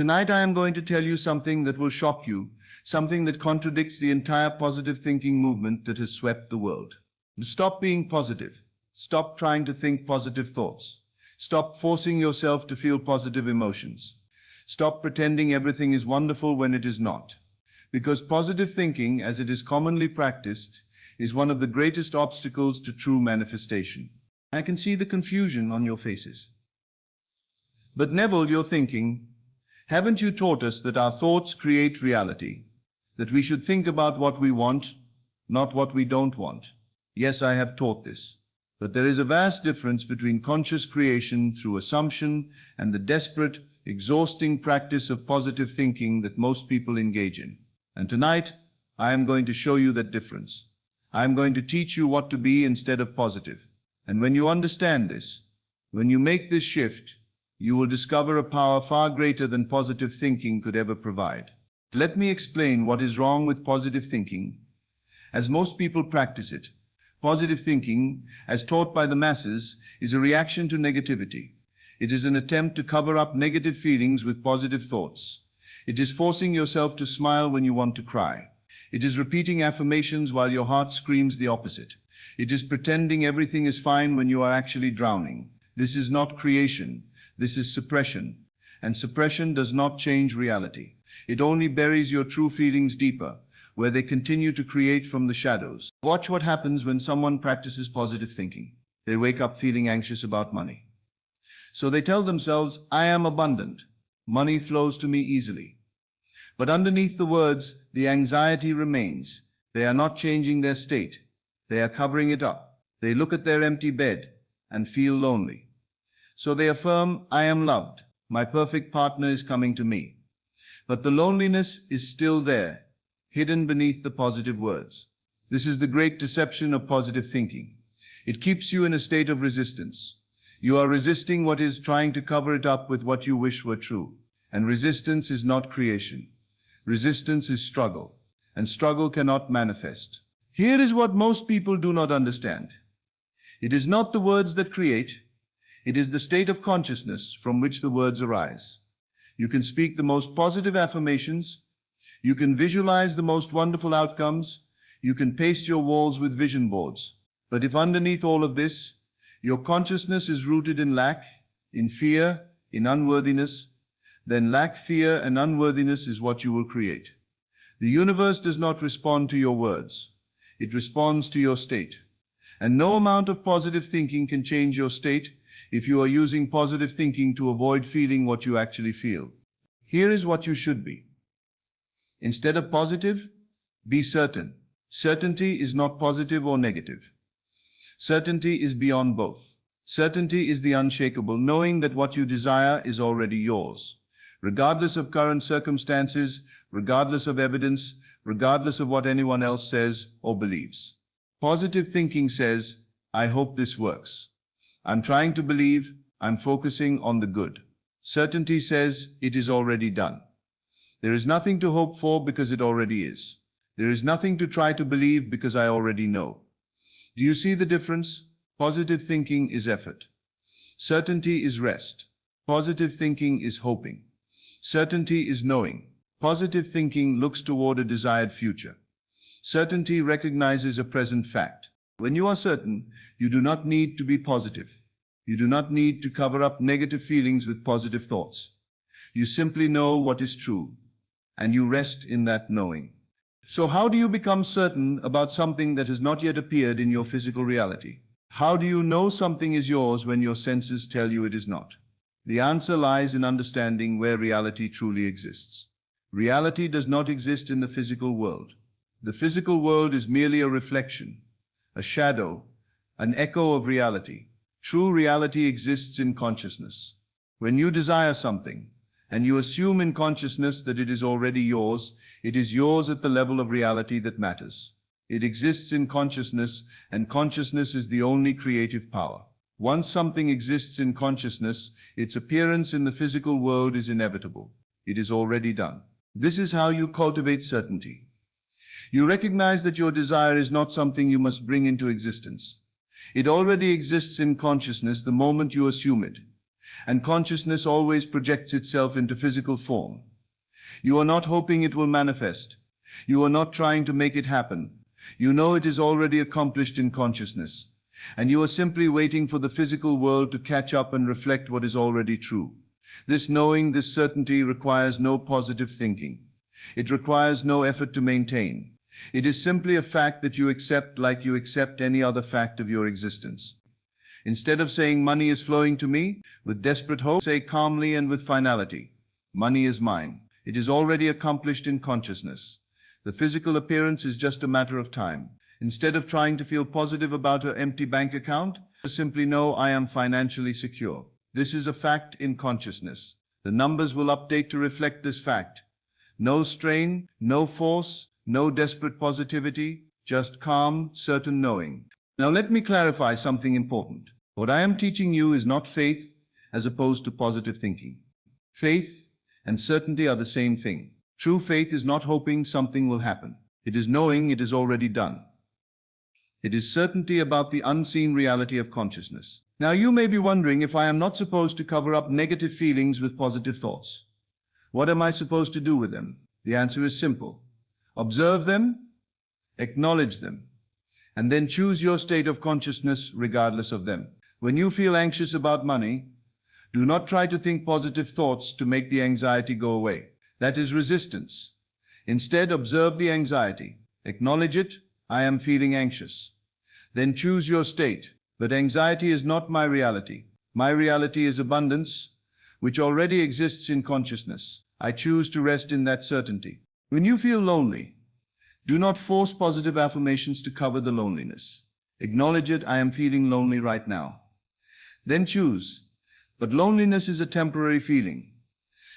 Tonight I am going to tell you something that will shock you, something that contradicts the entire positive thinking movement that has swept the world. Stop being positive. Stop trying to think positive thoughts. Stop forcing yourself to feel positive emotions. Stop pretending everything is wonderful when it is not. Because positive thinking, as it is commonly practiced, is one of the greatest obstacles to true manifestation. I can see the confusion on your faces. But Neville, you're thinking, haven't you taught us that our thoughts create reality? That we should think about what we want, not what we don't want? Yes, I have taught this. But there is a vast difference between conscious creation through assumption and the desperate, exhausting practice of positive thinking that most people engage in. And tonight, I am going to show you that difference. I am going to teach you what to be instead of positive. And when you understand this, when you make this shift, you will discover a power far greater than positive thinking could ever provide. Let me explain what is wrong with positive thinking, as most people practice it. Positive thinking, as taught by the masses, is a reaction to negativity. It is an attempt to cover up negative feelings with positive thoughts. It is forcing yourself to smile when you want to cry. It is repeating affirmations while your heart screams the opposite. It is pretending everything is fine when you are actually drowning. This is not creation. This is suppression. And suppression does not change reality. It only buries your true feelings deeper, where they continue to create from the shadows. Watch what happens when someone practices positive thinking. They wake up feeling anxious about money. So they tell themselves, I am abundant. Money flows to me easily. But underneath the words, the anxiety remains. They are not changing their state. They are covering it up. They look at their empty bed and feel lonely. So they affirm, I am loved. My perfect partner is coming to me. But the loneliness is still there, hidden beneath the positive words. This is the great deception of positive thinking. It keeps you in a state of resistance. You are resisting what is trying to cover it up with what you wish were true. And resistance is not creation. Resistance is struggle, and struggle cannot manifest. Here is what most people do not understand. It is not the words that create. It is the state of consciousness from which the words arise. You can speak the most positive affirmations. You can visualize the most wonderful outcomes. You can paste your walls with vision boards. But if underneath all of this, your consciousness is rooted in lack, in fear, in unworthiness, then lack, fear, and unworthiness is what you will create. The universe does not respond to your words. It responds to your state. And no amount of positive thinking can change your state if you are using positive thinking to avoid feeling what you actually feel. Here is what you should be. Instead of positive, be certain. Certainty is not positive or negative. Certainty is beyond both. Certainty is the unshakable knowing that what you desire is already yours, regardless of current circumstances, regardless of evidence, regardless of what anyone else says or believes. Positive thinking says, I hope this works. I'm trying to believe, I'm focusing on the good. Certainty says, it is already done. There is nothing to hope for because it already is. There is nothing to try to believe because I already know. Do you see the difference? Positive thinking is effort. Certainty is rest. Positive thinking is hoping. Certainty is knowing. Positive thinking looks toward a desired future. Certainty recognizes a present fact. When you are certain, you do not need to be positive. You do not need to cover up negative feelings with positive thoughts. You simply know what is true, and you rest in that knowing. So how do you become certain about something that has not yet appeared in your physical reality? How do you know something is yours when your senses tell you it is not? The answer lies in understanding where reality truly exists. Reality does not exist in the physical world. The physical world is merely a reflection, a shadow, an echo of reality. True reality exists in consciousness. When you desire something, and you assume in consciousness that it is already yours, it is yours at the level of reality that matters. It exists in consciousness, and consciousness is the only creative power. Once something exists in consciousness, its appearance in the physical world is inevitable. It is already done. This is how you cultivate certainty. You recognize that your desire is not something you must bring into existence. It already exists in consciousness the moment you assume it. And consciousness always projects itself into physical form. You are not hoping it will manifest. You are not trying to make it happen. You know it is already accomplished in consciousness, and you are simply waiting for the physical world to catch up and reflect what is already true. This knowing, this certainty requires no positive thinking. It requires no effort to maintain. It is simply a fact that you accept like you accept any other fact of your existence. Instead of saying money is flowing to me with desperate hope, say calmly and with finality, money is mine. It is already accomplished in consciousness. The physical appearance is just a matter of time. Instead of trying to feel positive about an empty bank account, simply know I am financially secure. This is a fact in consciousness. The numbers will update to reflect this fact. No strain, no force, no desperate positivity, just calm, certain knowing. Now let me clarify something important. What I am teaching you is not faith as opposed to positive thinking. Faith and certainty are the same thing. True faith is not hoping something will happen. It is knowing it is already done. It is certainty about the unseen reality of consciousness. Now you may be wondering if I am not supposed to cover up negative feelings with positive thoughts. What am I supposed to do with them? The answer is simple. Observe them, acknowledge them, and then choose your state of consciousness regardless of them. When you feel anxious about money, do not try to think positive thoughts to make the anxiety go away. That is resistance. Instead, observe the anxiety. Acknowledge it. I am feeling anxious. Then choose your state. But anxiety is not my reality. My reality is abundance, which already exists in consciousness. I choose to rest in that certainty. When you feel lonely, do not force positive affirmations to cover the loneliness. Acknowledge it. I am feeling lonely right now. Then choose. But loneliness is a temporary feeling,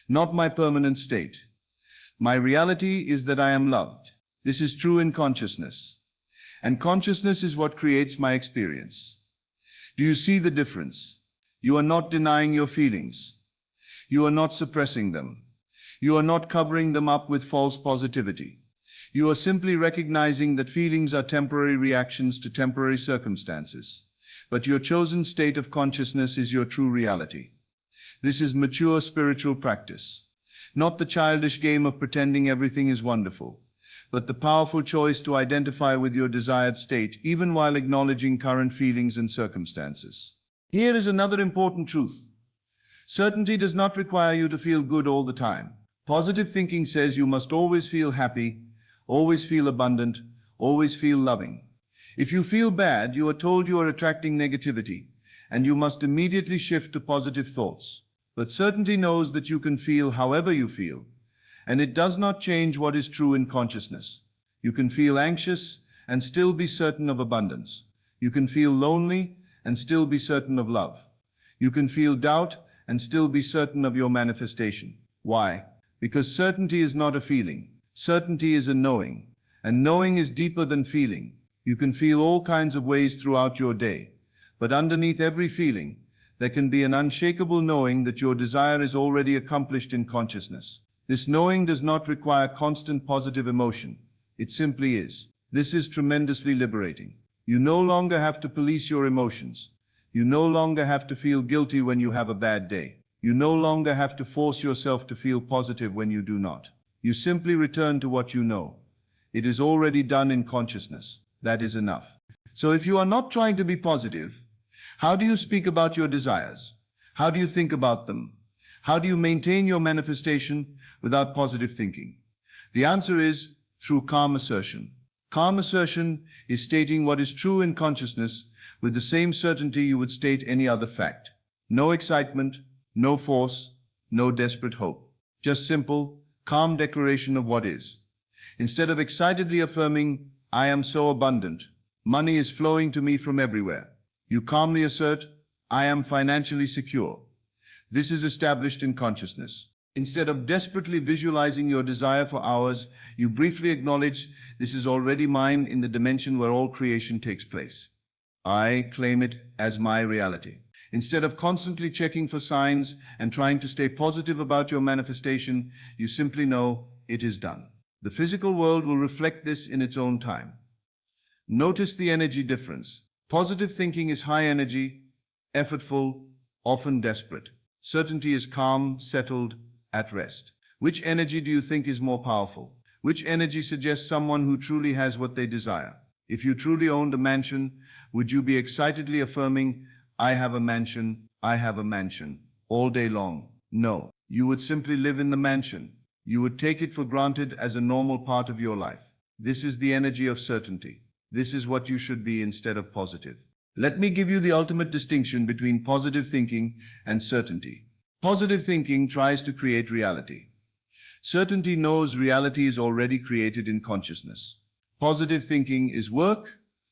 not my permanent state. My reality is that I am loved. This is true in consciousness. And consciousness is what creates my experience. Do you see the difference? You are not denying your feelings. You are not suppressing them. You are not covering them up with false positivity. You are simply recognizing that feelings are temporary reactions to temporary circumstances. But your chosen state of consciousness is your true reality. This is mature spiritual practice, not the childish game of pretending everything is wonderful, but the powerful choice to identify with your desired state even while acknowledging current feelings and circumstances. Here is another important truth. Certainty does not require you to feel good all the time. Positive thinking says you must always feel happy, always feel abundant, always feel loving. If you feel bad, you are told you are attracting negativity, and you must immediately shift to positive thoughts. But certainty knows that you can feel however you feel, and it does not change what is true in consciousness. You can feel anxious and still be certain of abundance. You can feel lonely and still be certain of love. You can feel doubt and still be certain of your manifestation. Why? Because certainty is not a feeling. Certainty is a knowing, and knowing is deeper than feeling. You can feel all kinds of ways throughout your day, but underneath every feeling, there can be an unshakable knowing that your desire is already accomplished in consciousness. This knowing does not require constant positive emotion. It simply is. This is tremendously liberating. You no longer have to police your emotions. You no longer have to feel guilty when you have a bad day. You no longer have to force yourself to feel positive when you do not. You simply return to what you know. It is already done in consciousness. That is enough. So if you are not trying to be positive, how do you speak about your desires? How do you think about them? How do you maintain your manifestation without positive thinking? The answer is through calm assertion. Calm assertion is stating what is true in consciousness with the same certainty you would state any other fact. No excitement, no force, no desperate hope. Just simple, calm declaration of what is. Instead of excitedly affirming, I am so abundant, money is flowing to me from everywhere, you calmly assert, I am financially secure. This is established in consciousness. Instead of desperately visualizing your desire for hours, you briefly acknowledge, this is already mine in the dimension where all creation takes place. I claim it as my reality. Instead of constantly checking for signs and trying to stay positive about your manifestation, you simply know it is done. The physical world will reflect this in its own time. Notice the energy difference. Positive thinking is high energy, effortful, often desperate. Certainty is calm, settled, at rest. Which energy do you think is more powerful? Which energy suggests someone who truly has what they desire? If you truly owned a mansion, would you be excitedly affirming, I have a mansion, all day long? No. You would simply live in the mansion. You would take it for granted as a normal part of your life. This is the energy of certainty. This is what you should be instead of positive. Let me give you the ultimate distinction between positive thinking and certainty. Positive thinking tries to create reality. Certainty knows reality is already created in consciousness. Positive thinking is work,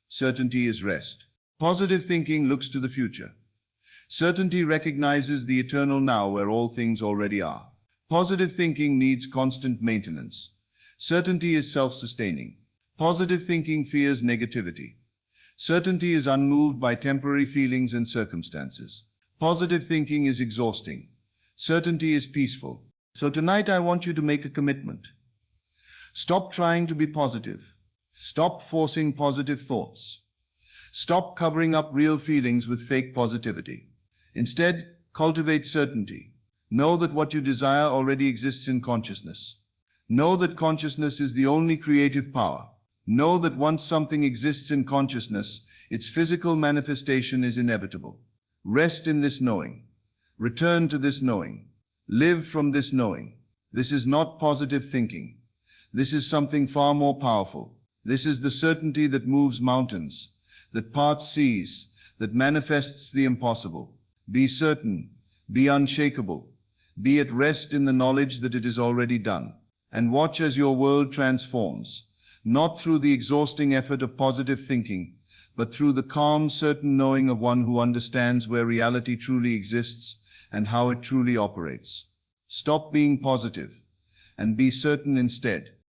certainty is rest. Positive thinking looks to the future. Certainty recognizes the eternal now where all things already are. Positive thinking needs constant maintenance. Certainty is self-sustaining. Positive thinking fears negativity. Certainty is unmoved by temporary feelings and circumstances. Positive thinking is exhausting. Certainty is peaceful. So tonight I want you to make a commitment. Stop trying to be positive. Stop forcing positive thoughts. Stop covering up real feelings with fake positivity. Instead, cultivate certainty. Know that what you desire already exists in consciousness. Know that consciousness is the only creative power. Know that once something exists in consciousness, its physical manifestation is inevitable. Rest in this knowing. Return to this knowing. Live from this knowing. This is not positive thinking. This is something far more powerful. This is the certainty that moves mountains, that parts seas, that manifests the impossible. Be certain, be unshakable, be at rest in the knowledge that it is already done, and watch as your world transforms, not through the exhausting effort of positive thinking, but through the calm, certain knowing of one who understands where reality truly exists and how it truly operates. Stop being positive and be certain instead.